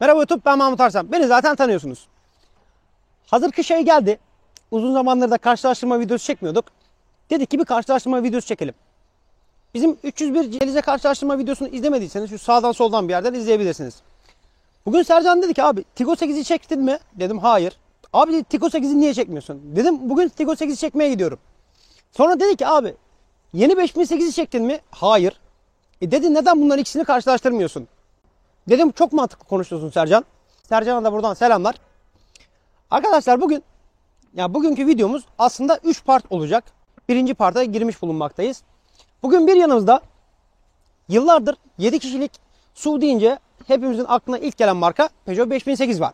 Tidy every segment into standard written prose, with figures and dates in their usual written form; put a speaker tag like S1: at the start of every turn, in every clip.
S1: Merhaba YouTube, ben Mahmut Arslan. Beni zaten tanıyorsunuz. Hazır kış ayı geldi. Uzun zamandır da karşılaştırma videosu çekmiyorduk. Dedik ki bir karşılaştırma videosu çekelim. Bizim 301 Celize karşılaştırma videosunu izlemediyseniz şu sağdan soldan bir yerden izleyebilirsiniz. Bugün Sercan dedi ki abi Tigo 8'i çektin mi? Dedim hayır. Abi dedi, Tigo 8'i niye çekmiyorsun? Dedim bugün Tigo 8'i çekmeye gidiyorum. Sonra dedi ki abi yeni 5008'i çektin mi? Hayır. Dedi neden bunların ikisini karşılaştırmıyorsun? Dedim çok mantıklı konuşuyorsun Sercan. Sercan'a da buradan selamlar. Arkadaşlar bugünkü videomuz aslında 3 part olacak. Birinci parta girmiş bulunmaktayız. Bugün bir yanımızda yıllardır 7 kişilik SUV deyince hepimizin aklına ilk gelen marka Peugeot 5008 var.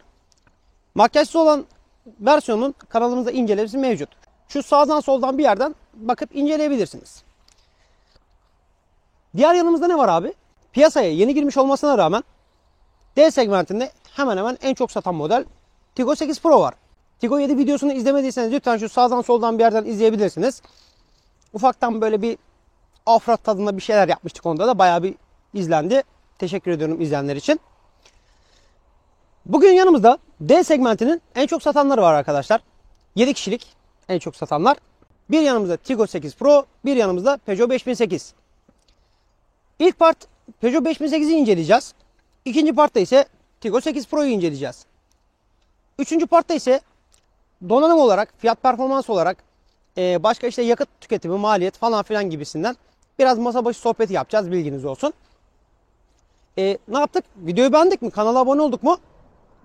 S1: Makyajsız olan versiyonun kanalımızda incelemesi mevcut. Şu sağdan soldan bir yerden bakıp inceleyebilirsiniz. Diğer yanımızda ne var abi? Piyasaya yeni girmiş olmasına rağmen D segmentinde hemen hemen en çok satan model Tigo 8 Pro var. Tigo 7 videosunu izlemediyseniz lütfen şu sağdan soldan bir yerden izleyebilirsiniz. Ufaktan böyle bir offroad tadında bir şeyler yapmıştık onda da bayağı bir izlendi. Teşekkür ediyorum izleyenler için. Bugün yanımızda D segmentinin en çok satanları var arkadaşlar. 7 kişilik en çok satanlar. Bir yanımızda Tigo 8 Pro, bir yanımızda Peugeot 5008. İlk part Peugeot 5008'i inceleyeceğiz. İkinci partta ise Tigo 8 Pro'yu inceleyeceğiz. Üçüncü partta ise donanım olarak, fiyat performans olarak, başka işte yakıt tüketimi, maliyet falan filan gibisinden biraz masa başı sohbeti yapacağız, bilginiz olsun. Ne yaptık? Videoyu beğendik mi? Kanala abone olduk mu?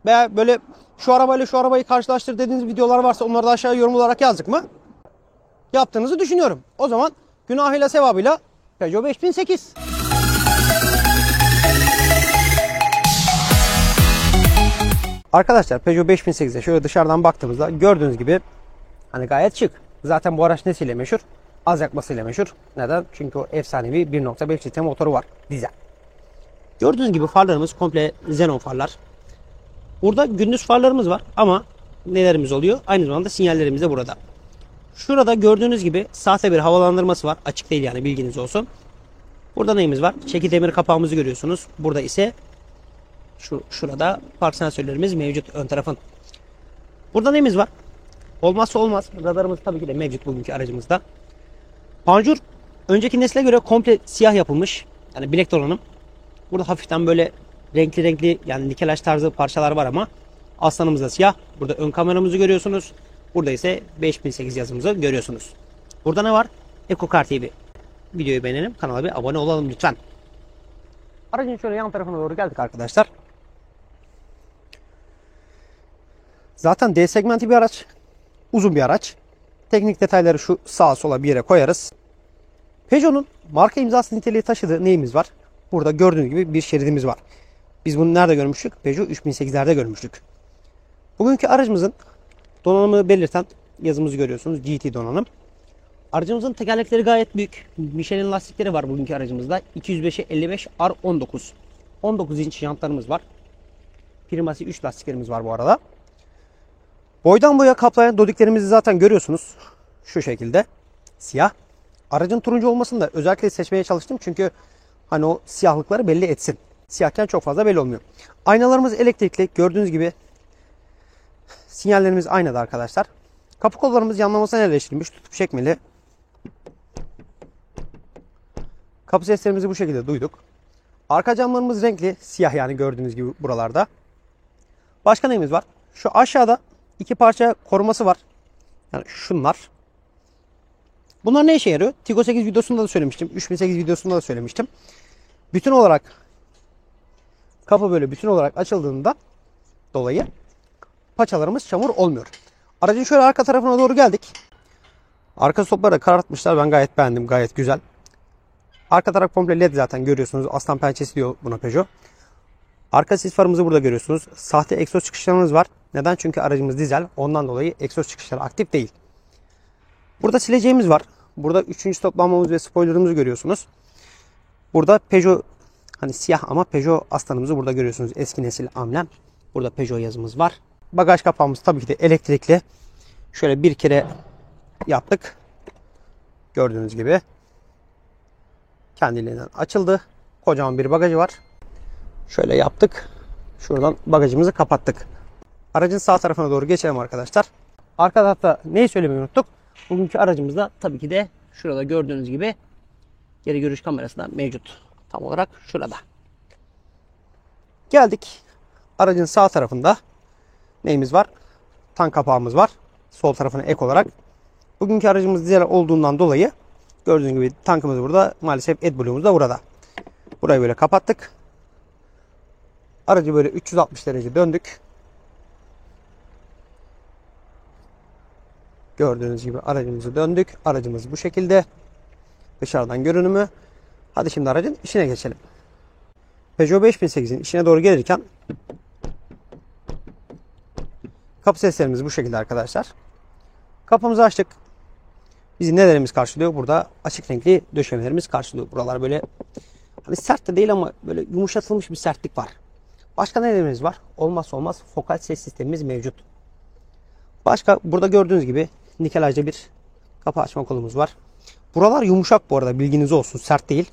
S1: Veya böyle şu arabayla şu arabayı karşılaştır dediğiniz videolar varsa onları da aşağıya yorum olarak yazdık mı? Yaptığınızı düşünüyorum. O zaman günahıyla sevabıyla Peugeot 5008. Arkadaşlar Peugeot 5008'e şöyle dışarıdan baktığımızda gördüğünüz gibi hani gayet şık. Zaten bu araç nesiyle meşhur? Az yakmasıyla meşhur. Neden? Çünkü o efsanevi 1.5 litre motoru var. Dizel. Gördüğünüz gibi farlarımız komple xenon farlar. Burada gündüz farlarımız var ama nelerimiz oluyor? Aynı zamanda sinyallerimiz de burada. Şurada gördüğünüz gibi sahte bir havalandırması var. Açık değil yani, bilginiz olsun. Burada neyimiz var? Çeki demir kapağımızı görüyorsunuz. Burada ise şurada park sensörlerimiz mevcut ön tarafın. Burada neyimiz var? Olmazsa olmaz. Radarımız tabii ki de mevcut bugünkü aracımızda. Panjur önceki nesle göre komple siyah yapılmış. Yani bilek donanım. Burada hafiften böyle renkli yani nikelaj tarzı parçalar var ama aslanımız da siyah. Burada ön kameramızı görüyorsunuz. Burada ise 5008 yazımızı görüyorsunuz. Burada ne var? EcoCar TV. Videoyu beğenelim. Kanala bir abone olalım lütfen. Aracın şöyle yan tarafına doğru geldik arkadaşlar. Zaten D segmenti bir araç. Uzun bir araç. Teknik detayları şu sağa sola bir yere koyarız. Peugeot'un marka imzası niteliği taşıdığı neyimiz var? Burada gördüğünüz gibi bir şeridimiz var. Biz bunu nerede görmüştük? Peugeot 3008'lerde görmüştük. Bugünkü aracımızın donanımını belirten yazımızı görüyorsunuz. GT donanım. Aracımızın tekerlekleri gayet büyük. Michelin lastikleri var bugünkü aracımızda. 205'e 55 R19. 19 inç jantlarımız var. Primacy 3 lastiklerimiz var bu arada. Boydan boya kaplayan dodiklerimizi zaten görüyorsunuz. Şu şekilde. Siyah. Aracın turuncu olmasını da özellikle seçmeye çalıştım. Çünkü hani o siyahlıkları belli etsin. Siyahken çok fazla belli olmuyor. Aynalarımız elektrikli. Gördüğünüz gibi sinyallerimiz aynada arkadaşlar. Kapı kollarımız yanlamasına yerleştirilmiş. Tutup çekmeli. Kapı seslerimizi bu şekilde duyduk. Arka camlarımız renkli. Siyah yani gördüğünüz gibi buralarda. Başka neyimiz var? Şu aşağıda iki parça koruması var. Yani şunlar. Bunlar ne işe yarıyor? Tigo 8 videosunda da söylemiştim. 3008 videosunda da söylemiştim. Bütün olarak kapı böyle bütün olarak açıldığında dolayı paçalarımız çamur olmuyor. Aracın şöyle arka tarafına doğru geldik. Arka stopları da karartmışlar. Ben gayet beğendim. Gayet güzel. Arka taraf komple led zaten görüyorsunuz. Aslan pençesi diyor buna Peugeot. Arka sis farımızı burada görüyorsunuz. Sahte egzoz çıkışlarımız var. Neden? Çünkü aracımız dizel. Ondan dolayı egzoz çıkışları aktif değil. Burada sileceğimiz var. Burada 3. stop lambamız ve spoilerımızı görüyorsunuz. Burada Peugeot hani siyah ama Peugeot aslanımızı burada görüyorsunuz. Eski nesil amblem. Burada Peugeot yazımız var. Bagaj kapağımız tabii ki de elektrikli. Şöyle bir kere yaptık. Gördüğünüz gibi. Kendiliğinden açıldı. Kocaman bir bagajı var. Şöyle yaptık. Şuradan bagajımızı kapattık. Aracın sağ tarafına doğru geçelim arkadaşlar. Arka tarafta neyi söylemeyi unuttuk? Bugünkü aracımızda tabii ki de şurada gördüğünüz gibi geri görüş kamerası da mevcut. Tam olarak şurada. Geldik. Aracın sağ tarafında neyimiz var? Tank kapağımız var. Sol tarafına ek olarak. Bugünkü aracımız dizel olduğundan dolayı gördüğünüz gibi tankımız burada. Maalesef AdBlue'muz da burada. Burayı böyle kapattık. Aracı böyle 360 derece döndük. Gördüğünüz gibi aracımızı döndük. Aracımız bu şekilde. Dışarıdan görünümü. Hadi şimdi aracın içine geçelim. Peugeot 5008'in içine doğru gelirken kapı seslerimiz bu şekilde arkadaşlar. Kapımızı açtık. Bizi nelerimiz karşılıyor? Burada açık renkli döşemelerimiz karşılıyor. Buralar böyle hani sert de değil ama böyle yumuşatılmış bir sertlik var. Başka nelerimiz var? Olmazsa olmaz fokal ses sistemimiz mevcut. Başka burada gördüğünüz gibi nikelajlı bir kapı açma kolumuz var. Buralar yumuşak bu arada, bilginiz olsun, sert değil.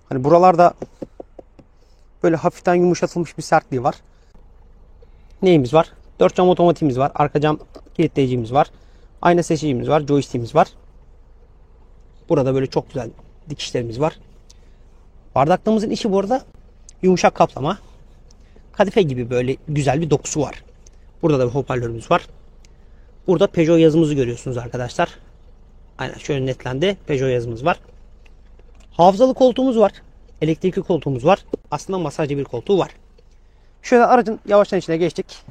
S1: Hani buralarda böyle hafiften yumuşatılmış bir sertliği var. Neyimiz var? 4 cam otomatiğimiz var. Arka cam kilitleyicimiz var. Ayna seçicimiz var. Joystick'imiz var. Burada böyle çok güzel dikişlerimiz var. Bardaklığımızın içi bu arada yumuşak kaplama. Kadife gibi böyle güzel bir dokusu var. Burada da bir hoparlörümüz var. Burada Peugeot yazımızı görüyorsunuz arkadaşlar. Aynen şöyle netlendi. Peugeot yazımız var. Hafızalı koltuğumuz var. Elektrikli koltuğumuz var. Aslında masajlı bir koltuğu var. Şöyle aracın yavaştan içine geçtik.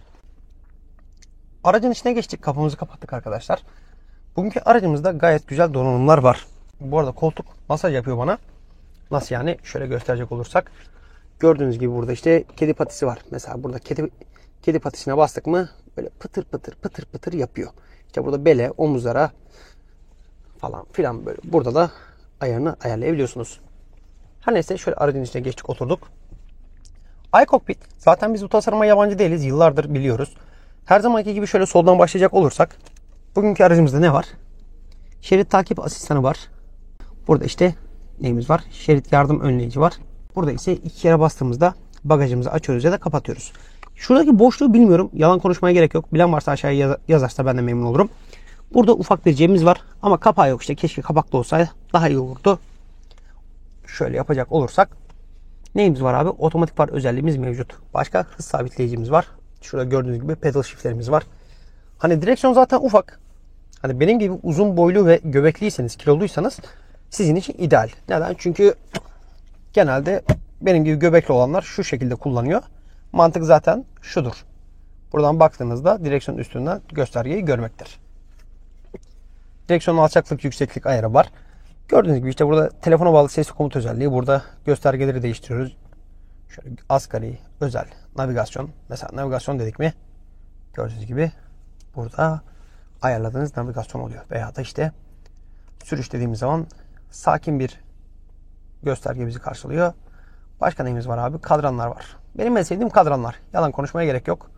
S1: Aracın içine geçtik. Kapımızı kapattık arkadaşlar. Bugünkü aracımızda gayet güzel donanımlar var. Bu arada koltuk masaj yapıyor bana. Nasıl yani? Şöyle gösterecek olursak. Gördüğünüz gibi burada işte kedi patisi var. Mesela burada kedi patisine bastık mı böyle pıtır pıtır pıtır pıtır yapıyor. İşte burada bele, omuzlara falan filan böyle. Burada da ayarını ayarlayabiliyorsunuz. Her neyse şöyle aracın içine geçtik, oturduk. iCockpit. Zaten biz bu tasarıma yabancı değiliz. Yıllardır biliyoruz. Her zamanki gibi şöyle soldan başlayacak olursak. Bugünkü aracımızda ne var? Şerit takip asistanı var. Burada işte neyimiz var? Şerit yardım önleyici var. Burada ise iki kere bastığımızda bagajımızı açıyoruz ya da kapatıyoruz. Şuradaki boşluğu bilmiyorum. Yalan konuşmaya gerek yok. Bilen varsa aşağıya yazarsa ben de memnun olurum. Burada ufak bir cebimiz var. Ama kapağı yok işte. Keşke kapaklı olsaydı daha iyi olurdu. Şöyle yapacak olursak. Neyimiz var abi? Otomatik far özelliğimiz mevcut. Başka hız sabitleyicimiz var. Şurada gördüğünüz gibi pedal shiftlerimiz var. Hani direksiyon zaten ufak. Hani benim gibi uzun boylu ve göbekliyseniz, kiloluysanız sizin için ideal. Neden? Çünkü genelde benim gibi göbekli olanlar şu şekilde kullanıyor. Mantık zaten şudur. Buradan baktığınızda direksiyon üstünden göstergeyi görmektir. Direksiyonun alçaklık, yükseklik ayarı var. Gördüğünüz gibi işte burada telefona bağlı sesli komut özelliği. Burada göstergeleri değiştiriyoruz. Şöyle asgari, özel, navigasyon. Mesela navigasyon dedik mi? Gördüğünüz gibi burada ayarladığınız navigasyon oluyor. Veya da işte sürüş dediğimiz zaman sakin bir gösterge bizi karşılıyor. Başka neyimiz var abi? Kadranlar var. Benim en sevdiğim kadranlar. Yalan konuşmaya gerek yok.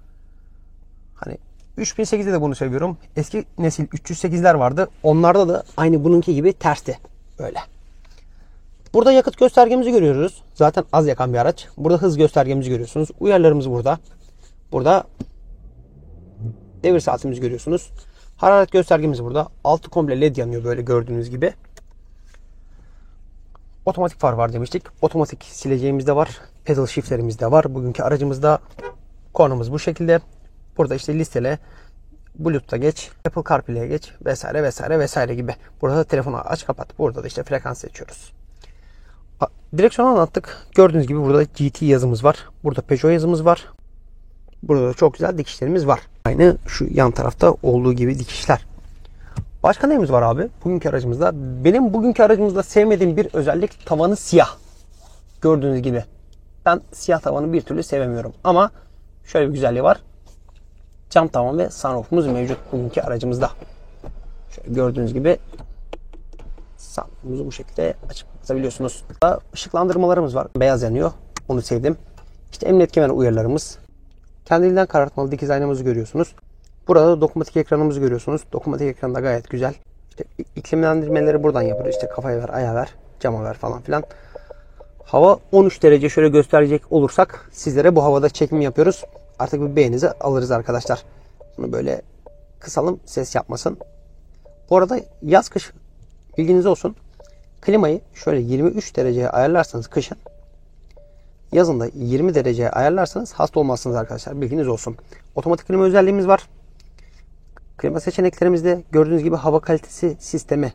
S1: Hani 3008'de de bunu seviyorum. Eski nesil 308'ler vardı. Onlarda da aynı bununki gibi tersti. Böyle. Burada yakıt göstergemizi görüyoruz. Zaten az yakan bir araç. Burada hız göstergemizi görüyorsunuz. Uyarılarımız burada. Burada devir saatimizi görüyorsunuz. Hararet göstergemiz burada. Altı komple led yanıyor böyle gördüğünüz gibi. Otomatik far var demiştik. Otomatik sileceğimiz de var. Pedal shiftlerimiz de var. Bugünkü aracımızda konumuz bu şekilde. Burada işte listele, Bluetooth'a geç, Apple CarPlay'e geç vesaire vesaire vesaire gibi. Burada da telefonu aç kapat. Burada da işte frekans seçiyoruz. Direksiyonu anlattık. Gördüğünüz gibi burada GT yazımız var. Burada Peugeot yazımız var. Burada da çok güzel dikişlerimiz var. Aynı şu yan tarafta olduğu gibi dikişler. Başka neyimiz var abi? Bugünkü aracımızda. Benim bugünkü aracımızda sevmediğim bir özellik tavanı siyah. Gördüğünüz gibi. Ben siyah tavanı bir türlü sevemiyorum. Ama şöyle bir güzelliği var. Cam tavan ve sunroofumuz mevcut bugünkü aracımızda. Şöyle gördüğünüz gibi sunroofumuzu bu şekilde açıp kapatabiliyorsunuz. Burada ışıklandırmalarımız var. Beyaz yanıyor. Onu sevdim. İşte emniyet kemer uyarılarımız. Kendiliğinden karartmalı dikiz aynamızı görüyorsunuz. Burada da dokunmatik ekranımızı görüyorsunuz. Dokunmatik ekran da gayet güzel. İşte iklimlendirmeleri buradan yapılıyor. İşte kafaya ver, ayağa ver, cama ver falan filan. Hava 13 derece, şöyle gösterecek olursak sizlere bu havada çekim yapıyoruz. Artık bir beğeninizi alırız arkadaşlar. Bunu böyle kısalım, ses yapmasın. Bu arada yaz kış bilginiz olsun. Klimayı şöyle 23 dereceye ayarlarsanız kışın, yazın da 20 dereceye ayarlarsanız hasta olmazsınız arkadaşlar. Bilginiz olsun. Otomatik klima özelliğimiz var. Klima seçeneklerimizde gördüğünüz gibi hava kalitesi sistemi.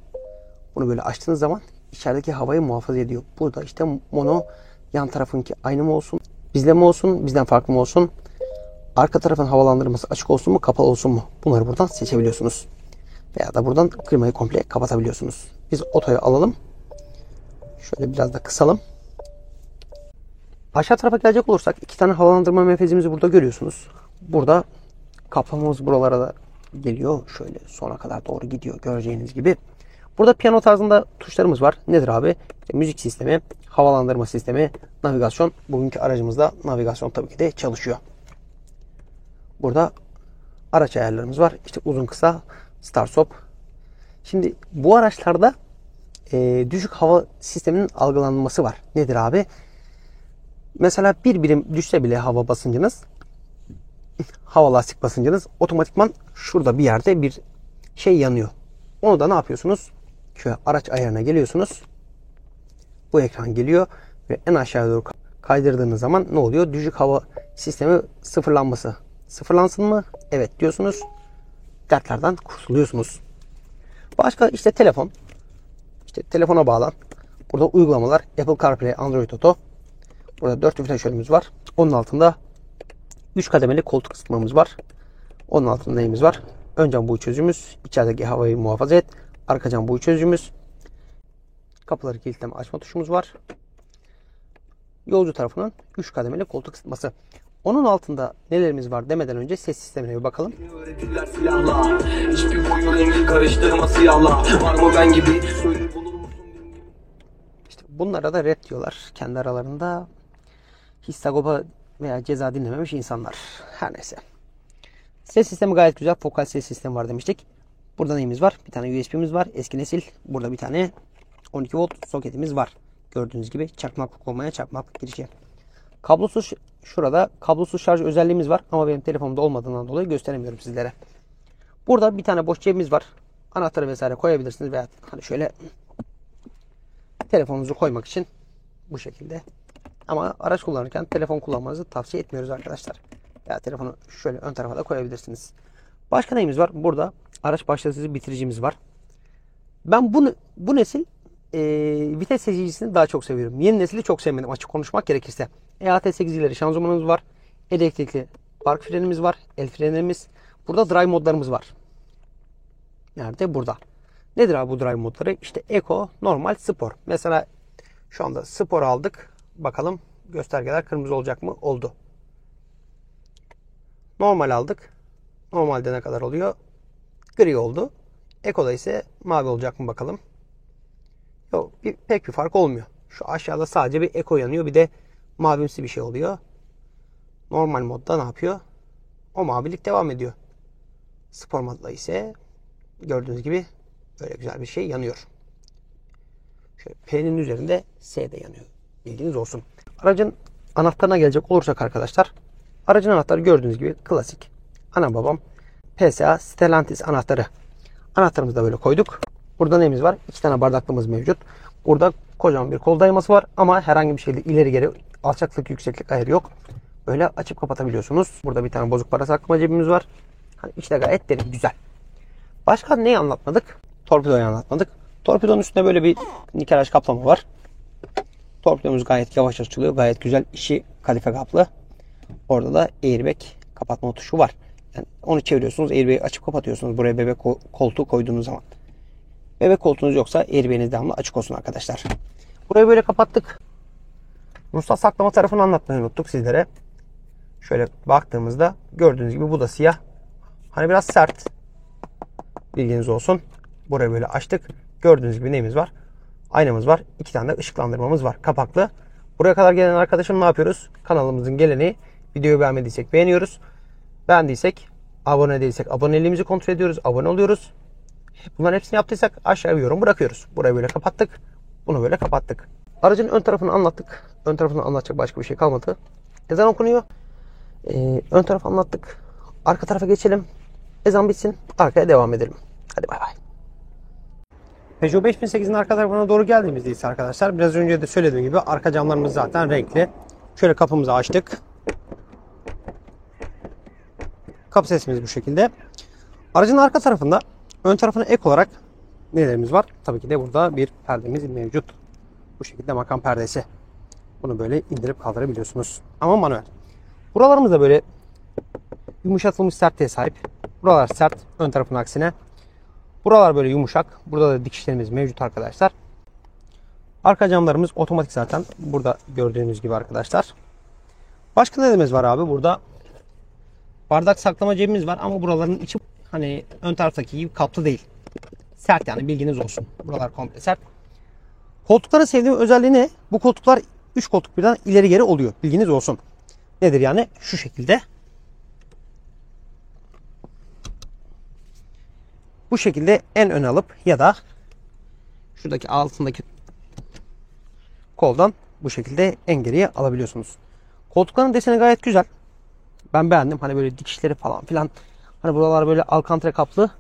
S1: Bunu böyle açtığınız zaman içerideki havayı muhafaza ediyor. Burada işte mono, yan tarafınki aynı mı olsun, bizde mi olsun, bizden farklı mı olsun, arka tarafın havalandırması açık olsun mu, kapalı olsun mu? Bunları buradan seçebiliyorsunuz. Veya da buradan klimayı komple kapatabiliyorsunuz. Biz otoyu alalım. Şöyle biraz da kısalım. Aşağı tarafa gelecek olursak 2 tane havalandırma menfezimizi burada görüyorsunuz. Burada kaplamamız buralara da geliyor. Şöyle sona kadar doğru gidiyor göreceğiniz gibi. Burada piyano tarzında tuşlarımız var. Nedir abi? İşte müzik sistemi, havalandırma sistemi, navigasyon. Bugünkü aracımızda navigasyon tabii ki de çalışıyor. Burada araç ayarlarımız var. İşte uzun kısa, start stop. Şimdi bu araçlarda düşük hava sisteminin algılanması var. Nedir abi? Mesela bir birim düşse bile hava basıncınız, hava lastik basıncınız otomatikman şurada bir yerde bir şey yanıyor. Onu da ne yapıyorsunuz? Şöyle araç ayarına geliyorsunuz. Bu ekran geliyor ve en aşağıya doğru kaydırdığınız zaman ne oluyor? Düşük hava sistemi sıfırlanması. Sıfırlansın mı? Evet diyorsunuz. Dertlerden kurtuluyorsunuz. Başka işte telefon. İşte telefona bağlan. Burada uygulamalar Apple CarPlay, Android Auto. Burada 4 vitesörümüz var. Onun altında 3 kademeli koltuk ısıtmamız var. Onun altında neyimiz var? Ön cam buğu çözücümüz. İçerideki havayı muhafaza et. Arka cam buğu çözücümüz. Kapıları kilitleme açma tuşumuz var. Yolcu tarafından 3 kademeli koltuk ısıtması. Onun altında nelerimiz var demeden önce ses sistemine bir bakalım. İşte bunlara da rap diyorlar. Kendi aralarında hiç Sagopa veya Ceza dinlememiş insanlar. Her neyse. Ses sistemi gayet güzel. Fokal ses sistemi var demiştik. Burada neyimiz var? Bir tane USB'miz var. Eski nesil. Burada bir tane 12 volt soketimiz var. Gördüğünüz gibi çakmaklık olmaya çakmaklık girişi. Kablosuz, şurada kablosuz şarj özelliğimiz var. Ama benim telefonumda olmadığından dolayı gösteremiyorum sizlere. Burada bir tane boş cebimiz var. Anahtarı vesaire koyabilirsiniz. Veya hani şöyle telefonunuzu koymak için bu şekilde. Ama araç kullanırken telefon kullanmanızı tavsiye etmiyoruz arkadaşlar. Ya telefonu şöyle ön tarafa da koyabilirsiniz. Başka neyimiz var? Burada araç başlatıcı bitiricimiz var. Ben bu nesil vites seçicisini daha çok seviyorum. Yeni nesili çok sevmedim açık konuşmak gerekirse. EAT8 ileri şanzımanımız var. Elektrikli park frenimiz var. El frenimiz. Burada drive modlarımız var. Nerede? Burada. Nedir abi bu drive modları? İşte Eco, normal, spor. Mesela şu anda spor aldık. Bakalım göstergeler kırmızı olacak mı? Oldu. Normal aldık. Normalde ne kadar oluyor? Gri oldu. Eco'da ise mavi olacak mı bakalım. Yok, pek bir fark olmuyor. Şu aşağıda sadece bir Eco yanıyor. Bir de mavimsi bir şey oluyor. Normal modda ne yapıyor? O mavilik devam ediyor. Spor modda ise gördüğünüz gibi böyle güzel bir şey yanıyor. Şöyle P'nin üzerinde S de yanıyor. Bilginiz olsun. Aracın anahtarına gelecek olursak arkadaşlar. Aracın anahtarı gördüğünüz gibi klasik. Ana babam PSA Stellantis anahtarı. Anahtarımızı da böyle koyduk. Burada neyimiz var? 2 tane bardaklığımız mevcut. Burada kocaman bir kol dayaması var. Ama herhangi bir şeyde ileri geri alçaklık yükseklik ayarı yok. Böyle açıp kapatabiliyorsunuz. Burada bir tane bozuk para saklama cebimiz var. Hani içte gayet derin, güzel. Başka neyi anlatmadık? Torpidoyu anlatmadık. Torpidonun üstünde böyle bir nikelaj kaplama var. Torpidomuz gayet yavaş açılıyor. Gayet güzel, işi kalife kaplı. Orada da airbag kapatma tuşu var. Yani onu çeviriyorsunuz, airbag'i açıp kapatıyorsunuz. Buraya bebek koltuğu koyduğunuz zaman. Bebek koltuğunuz yoksa airbag'iniz devamlı açık olsun arkadaşlar. Burayı böyle kapattık. Ruhsat saklama tarafını anlatmayı unuttuk sizlere. Şöyle baktığımızda gördüğünüz gibi bu da siyah. Hani biraz sert. Bilginiz olsun. Burayı böyle açtık. Gördüğünüz gibi neyimiz var? Aynamız var. 2 tane de ışıklandırmamız var. Kapaklı. Buraya kadar gelen arkadaşım ne yapıyoruz? Kanalımızın geleneği. Videoyu beğenmediysek beğeniyoruz. Beğendiysek, abone değilsek aboneliğimizi kontrol ediyoruz. Abone oluyoruz. Bunların hepsini yaptıysak aşağıya bir yorum bırakıyoruz. Burayı böyle kapattık. Bunu böyle kapattık. Aracın ön tarafını anlattık. Ön tarafını anlatacak başka bir şey kalmadı. Ezan okunuyor. Ön tarafı anlattık. Arka tarafa geçelim. Ezan bitsin. Arkaya devam edelim. Hadi bay bay. Peugeot 5008'in arka tarafına doğru geldiğimizde ise arkadaşlar, biraz önce de söylediğim gibi arka camlarımız zaten renkli. Şöyle kapımızı açtık. Kapı sesimiz bu şekilde. Aracın arka tarafında ön tarafına ek olarak nelerimiz var? Tabii ki de burada bir perdemiz mevcut. Bu şekilde makam perdesi. Bunu böyle indirip kaldırabiliyorsunuz. Ama manuel. Buralarımız da böyle yumuşatılmış sertliğe sahip. Buralar sert ön tarafın aksine. Buralar böyle yumuşak. Burada da dikişlerimiz mevcut arkadaşlar. Arka camlarımız otomatik zaten. Burada gördüğünüz gibi arkadaşlar. Başka nelerimiz var abi? Burada bardak saklama cebimiz var ama buraların içi hani ön taraftaki gibi kaplı değil. Sert, yani bilginiz olsun. Buralar komple sert. Koltukların sevdiğim özelliği ne? Bu koltuklar 3 koltuk birden ileri geri oluyor. Bilginiz olsun. Nedir yani? Şu şekilde. Bu şekilde en öne alıp ya da şuradaki altındaki koldan bu şekilde en geriye alabiliyorsunuz. Koltukların deseni gayet güzel. Ben beğendim. Hani böyle dikişleri falan filan. Hani buralar böyle alkantre kaplı.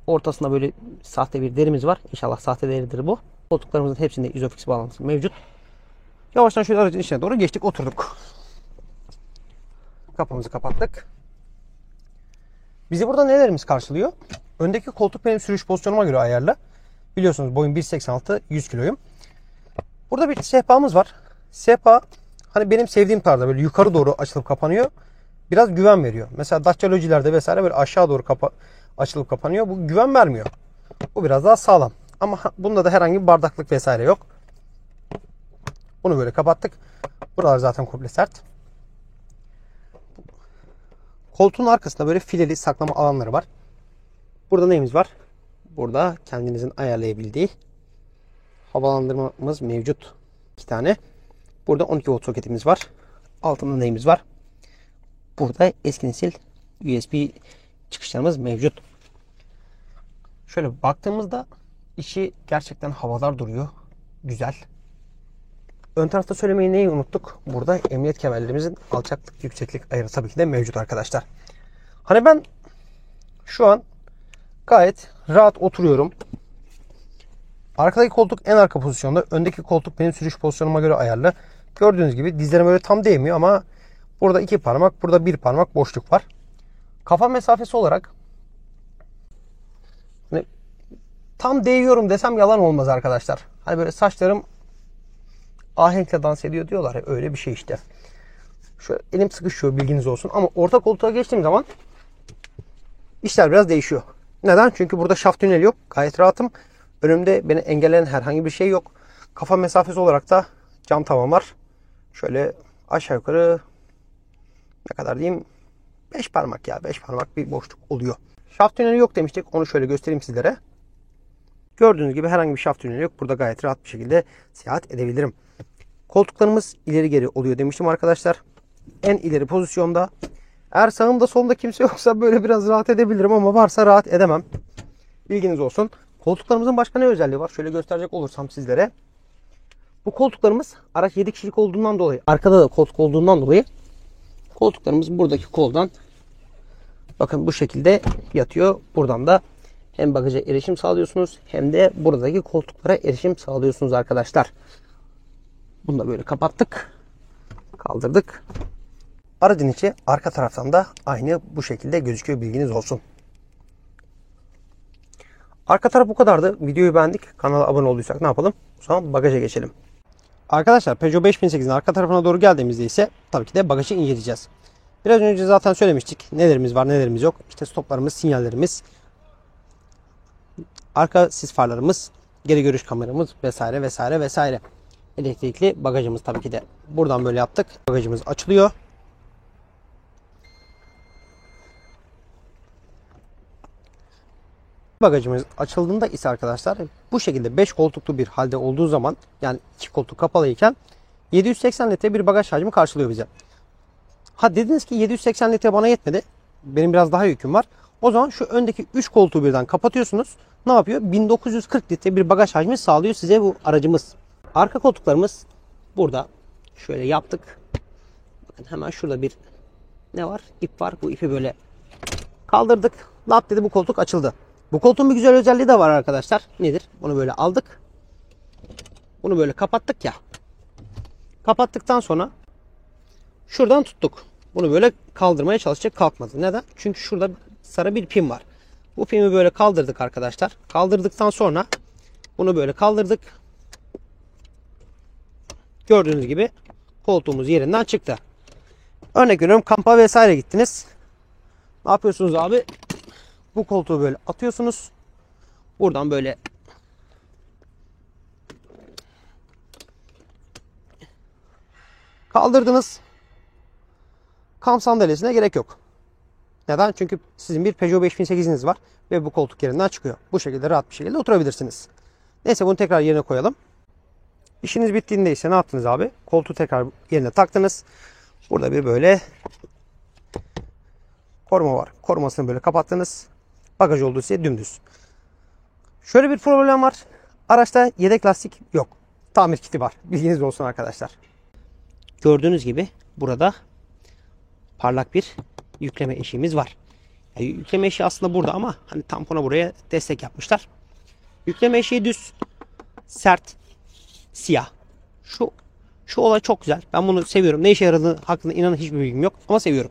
S1: Ortasında böyle sahte bir derimiz var. İnşallah sahte deridir bu. Koltuklarımızın hepsinde Isofix bağlantısı mevcut. Yavaştan şöyle aracın içine doğru geçtik, oturduk. Kapımızı kapattık. Bizi burada nelerimiz karşılıyor? Öndeki koltuk benim sürüş pozisyonuma göre ayarlı. Biliyorsunuz boyum 1.86, 100 kiloyum. Burada bir sehpamız var. Sehpa hani benim sevdiğim tarzda böyle yukarı doğru açılıp kapanıyor. Biraz güven veriyor. Mesela Dacia Logi'lerde vesaire böyle aşağı doğru açılıp kapanıyor. Bu güven vermiyor. Bu biraz daha sağlam. Ama bunda da herhangi bir bardaklık vesaire yok. Bunu böyle kapattık. Buralar zaten komple sert. Koltuğun arkasında böyle fileli saklama alanları var. Burada neyimiz var? Burada kendinizin ayarlayabildiği havalandırmamız mevcut. 2 tane. Burada 12 volt soketimiz var. Altında neyimiz var? Burada eski nesil USB çıkışlarımız mevcut. Şöyle baktığımızda içi gerçekten havadar duruyor. Güzel. Ön tarafta söylemeyi neyi unuttuk? Burada emniyet kemerlerimizin alçaklık yükseklik ayarı tabii ki de mevcut arkadaşlar. Hani ben şu an gayet rahat oturuyorum. Arkadaki koltuk en arka pozisyonda. Öndeki koltuk benim sürüş pozisyonuma göre ayarlı. Gördüğünüz gibi dizlerim öyle tam değmiyor ama burada 2 parmak, burada 1 parmak boşluk var. Kafa mesafesi olarak hani tam değiyorum desem yalan olmaz arkadaşlar. Hani böyle saçlarım ahenkle dans ediyor diyorlar ya, öyle bir şey işte. Şöyle elim sıkışıyor, bilginiz olsun. Ama orta koltuğa geçtiğim zaman işler biraz değişiyor. Neden? Çünkü burada şaft tüneli yok. Gayet rahatım. Önümde beni engelleyen herhangi bir şey yok. Kafa mesafesi olarak da cam tavan var. Şöyle aşağı yukarı ne kadar diyeyim? 5 parmak ya. 5 parmak bir boşluk oluyor. Şaft tüneli yok demiştik. Onu şöyle göstereyim sizlere. Gördüğünüz gibi herhangi bir şaft tüneli yok. Burada gayet rahat bir şekilde seyahat edebilirim. Koltuklarımız ileri geri oluyor demiştim arkadaşlar. En ileri pozisyonda. Eğer sağımda solumda kimse yoksa böyle biraz rahat edebilirim ama varsa rahat edemem. Bilginiz olsun. Koltuklarımızın başka ne özelliği var? Şöyle gösterecek olursam sizlere. Bu koltuklarımız araç 7 kişilik olduğundan dolayı, arkada da koltuk olduğundan dolayı koltuklarımız buradaki koldan bakın bu şekilde yatıyor. Buradan da hem bagaja erişim sağlıyorsunuz hem de buradaki koltuklara erişim sağlıyorsunuz arkadaşlar. Bunu da böyle kapattık. Kaldırdık. Aracın içi arka taraftan da aynı bu şekilde gözüküyor, bilginiz olsun. Arka taraf bu kadardı. Videoyu beğendik. Kanala abone olduysak ne yapalım? O zaman bagaja geçelim. Arkadaşlar Peugeot 5008'in arka tarafına doğru geldiğimizde ise tabii ki de bagajı inceleyeceğiz. Biraz önce zaten söylemiştik. Nelerimiz var, nelerimiz yok. İşte stoplarımız, sinyallerimiz, arka sis farlarımız, geri görüş kameramız vesaire vesaire vesaire. Elektrikli bagajımız tabii ki de. Buradan böyle yaptık. Bagajımız açılıyor. Bagajımız açıldığında ise arkadaşlar bu şekilde 5 koltuklu bir halde olduğu zaman, yani 2 koltuk kapalıyken 780 litre bir bagaj hacmi karşılıyor bize. Ha dediniz ki 780 litre bana yetmedi. Benim biraz daha yüküm var. O zaman şu öndeki 3 koltuğu birden kapatıyorsunuz. Ne yapıyor? 1940 litre bir bagaj hacmi sağlıyor size bu aracımız. Arka koltuklarımız burada. Şöyle yaptık. Bakın hemen şurada bir ne var? İp var. Bu ipi böyle kaldırdık. Lap dedi, bu koltuk açıldı. Bu koltuğun bir güzel özelliği de var arkadaşlar. Nedir? Bunu böyle aldık. Bunu böyle kapattık ya. Kapattıktan sonra şuradan tuttuk. Bunu böyle kaldırmaya çalışacak, kalkmadı. Neden? Çünkü şurada sarı bir pin var. Bu pimi böyle kaldırdık arkadaşlar. Kaldırdıktan sonra bunu böyle kaldırdık. Gördüğünüz gibi koltuğumuz yerinden çıktı. Örnek veriyorum, kampa vesaire gittiniz. Ne yapıyorsunuz abi? Bu koltuğu böyle atıyorsunuz. Buradan böyle kaldırdınız. Kamp sandalyesine gerek yok. Neden? Çünkü sizin bir Peugeot 5008'iniz var ve bu koltuk yerinden çıkıyor. Bu şekilde rahat bir şekilde oturabilirsiniz. Neyse, bunu tekrar yerine koyalım. İşiniz bittiğinde ise ne yaptınız abi? Koltuğu tekrar yerine taktınız. Burada bir böyle koruma var. Korumasını böyle kapattınız. Bagaj olduğu ise dümdüz. Şöyle bir problem var. Araçta yedek lastik yok. Tamir kiti var. Bilginiz olsun arkadaşlar. Gördüğünüz gibi burada parlak bir yükleme eşiğimiz var. Yani yükleme eşiği aslında burada ama hani tampona buraya destek yapmışlar. Yükleme eşiği düz, sert, siyah. Şu olay çok güzel. Ben bunu seviyorum. Ne işe yaradığı hakkında inanın hiçbir bilgim yok ama seviyorum.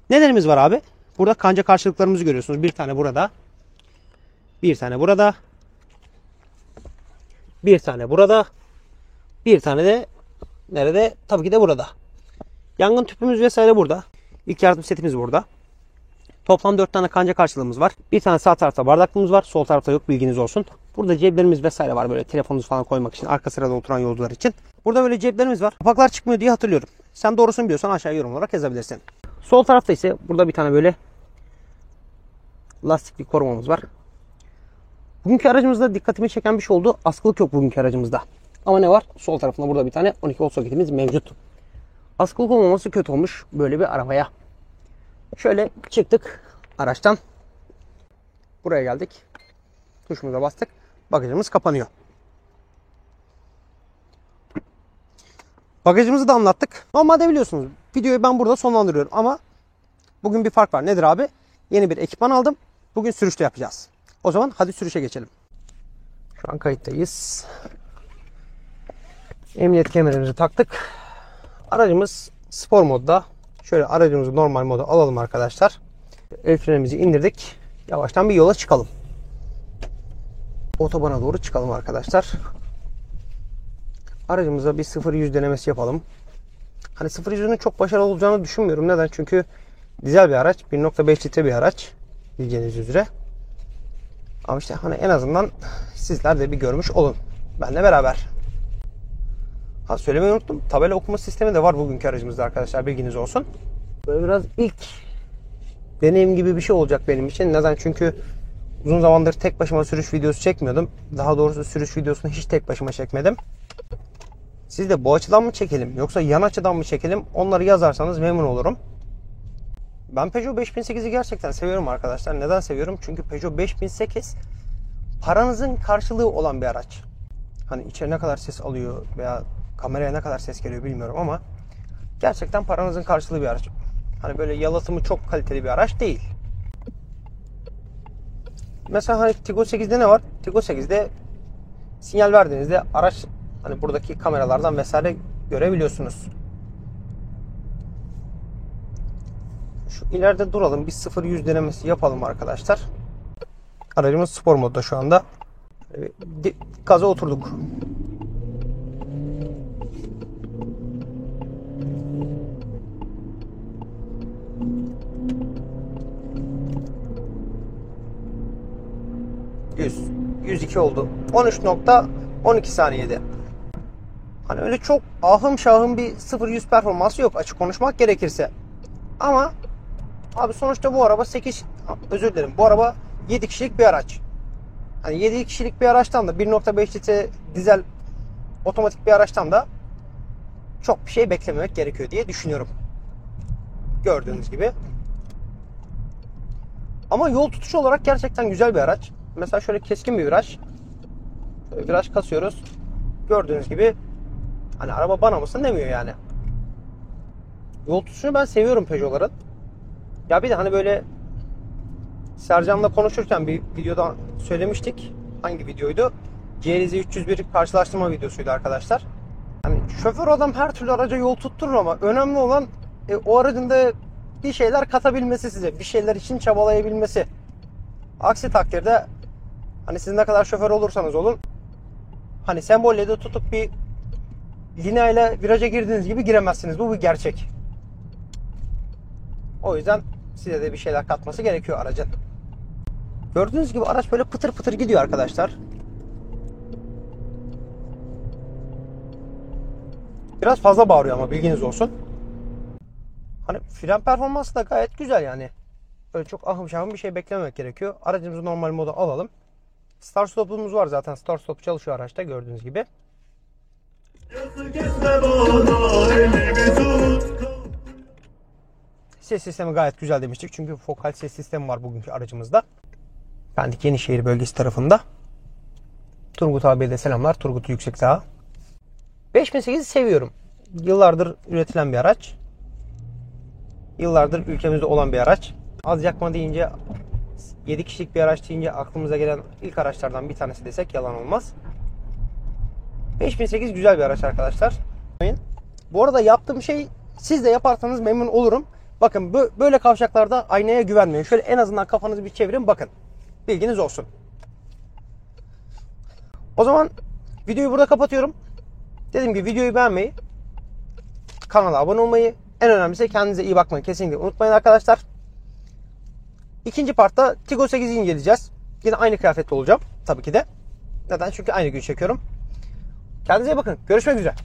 S1: Nelerimiz var abi? Burada kanca karşılıklarımızı görüyorsunuz. Bir tane burada. Bir tane burada. Bir tane burada. Bir tane de nerede? Tabii ki de burada. Yangın tüpümüz vesaire burada. İlk yardım setimiz burada. Toplam 4 tane kanca karşılığımız var. Bir tane sağ tarafta bardaklığımız var. Sol tarafta yok, bilginiz olsun. Burada ceplerimiz vesaire var, böyle telefonunuzu falan koymak için, arka sırada oturan yolcular için. Burada böyle ceplerimiz var. Kapaklar çıkmıyor diye hatırlıyorum. Sen doğrusunu biliyorsan aşağı yorum olarak yazabilirsin. Sol tarafta ise burada bir tane böyle lastikli korumamız var. Bugünkü aracımızda dikkatimi çeken bir şey oldu. Askılık yok bugünkü aracımızda. Ama ne var? Sol tarafında burada bir tane 12 volt soketimiz mevcut. Askılık olmaması kötü olmuş böyle bir arabaya. Şöyle çıktık araçtan. Buraya geldik. Tuşumuza bastık. Bagajımız kapanıyor. Bagajımızı da anlattık. Normalde biliyorsunuz videoyu ben burada sonlandırıyorum ama bugün bir fark var. Nedir abi? Yeni bir ekipman aldım. Bugün sürüşte yapacağız. O zaman hadi sürüşe geçelim. Şu an kayıttayız. Emniyet kemerimizi taktık. Aracımız spor modda. Şöyle aracımızı normal moda alalım arkadaşlar. El frenimizi indirdik. Yavaştan bir yola çıkalım. Otobana doğru çıkalım arkadaşlar. Aracımıza bir 0-100 denemesi yapalım. Hani 0-100'ün çok başarılı olacağını düşünmüyorum. Neden? Çünkü dizel bir araç. 1.5 litre bir araç. Bildiğiniz üzere. Ama işte hani en azından sizler de bir görmüş olun. Benle beraber. Ha, söylemeyi unuttum. Tabela okuma sistemi de var bugünkü aracımızda arkadaşlar. Bilginiz olsun. Böyle biraz ilk deneyim gibi bir şey olacak benim için. Neden? Çünkü uzun zamandır tek başıma sürüş videosu çekmiyordum. Daha doğrusu sürüş videosunu hiç tek başıma çekmedim. Siz de bu açıdan mı çekelim yoksa yan açıdan mı çekelim? Onları yazarsanız memnun olurum. Ben Peugeot 5008'i gerçekten seviyorum arkadaşlar. Neden seviyorum? Çünkü Peugeot 5008 paranızın karşılığı olan bir araç. Hani içeri ne kadar ses alıyor veya kameraya ne kadar ses geliyor bilmiyorum ama gerçekten paranızın karşılığı bir araç. Hani böyle yalıtımı çok kaliteli bir araç değil. Mesela hani Tiggo 8'de ne var? Tiggo 8'de sinyal verdiğinizde araç hani buradaki kameralardan vesaire görebiliyorsunuz. Şu ileride duralım. Bir 0-100 denemesi yapalım arkadaşlar. Aracımız spor modda şu anda. Gaza oturduk. %100, 102 oldu. 13.12 saniyede. Hani öyle çok ahım şahım bir 0-100 performansı yok açık konuşmak gerekirse. Ama abi sonuçta bu araba 8, özür dilerim, bu araba 7 kişilik bir araç. Hani 7 kişilik bir araçtan da 1.5 litre dizel otomatik bir araçtan da çok bir şey beklememek gerekiyor diye düşünüyorum. Gördüğünüz gibi. Ama yol tutuşu olarak gerçekten güzel bir araç. Mesela şöyle keskin bir viraj. Şöyle viraj kasıyoruz. gördüğünüz gibi hani araba bana mısın demiyor yani. Yol tutuşunu ben seviyorum Peugeot'ların. Ya bir de hani böyle Sercan'la konuşurken bir videoda söylemiştik. Hangi videoydu? GLZ 301 karşılaştırma videosuydu arkadaşlar. Hani şoför adam her türlü araca yol tutturur ama önemli olan o aracın da bir şeyler katabilmesi size. Bir şeyler için çabalayabilmesi. Aksi takdirde hani siz ne kadar şoför olursanız olun hani sembolle de tutup bir lineayla viraja girdiğiniz gibi giremezsiniz. Bu bir gerçek. O yüzden size de bir şeyler katması gerekiyor aracın. Gördüğünüz gibi araç böyle pıtır pıtır gidiyor arkadaşlar. Biraz fazla bağırıyor ama bilginiz olsun. Hani fren performansı da gayet güzel yani. Öyle çok ahım şahım bir şey beklememek gerekiyor. Aracımızı normal moda alalım. Start stop'umuz var zaten. Start stop çalışıyor araçta gördüğünüz gibi. Ses sistemi gayet güzel demiştik. Çünkü fokal ses sistemi var bugünkü aracımızda. Pendik Yenişehir bölgesi tarafında. Turgut abiye de selamlar. Turgut Yüksekdağ. 5008'i seviyorum. Yıllardır üretilen bir araç. Yıllardır ülkemizde olan bir araç. Az yakma deyince 7 kişilik bir araç deyince aklımıza gelen ilk araçlardan bir tanesi desek yalan olmaz. 5008 güzel bir araç arkadaşlar. Bu arada yaptığım şey siz de yaparsanız memnun olurum. Bakın böyle kavşaklarda aynaya güvenmeyin. Şöyle en azından kafanızı bir çevirin bakın. Bilginiz olsun. O zaman videoyu burada kapatıyorum. Dediğim gibi videoyu beğenmeyi, kanala abone olmayı, en önemlisi kendinize iyi bakmayı kesinlikle unutmayın arkadaşlar. İkinci partta Tiggo 8'i inceleyeceğiz. Yine aynı kıyafette olacağım tabii ki de. Neden? Çünkü aynı gün çekiyorum. Kendinize iyi bakın. Görüşmek üzere.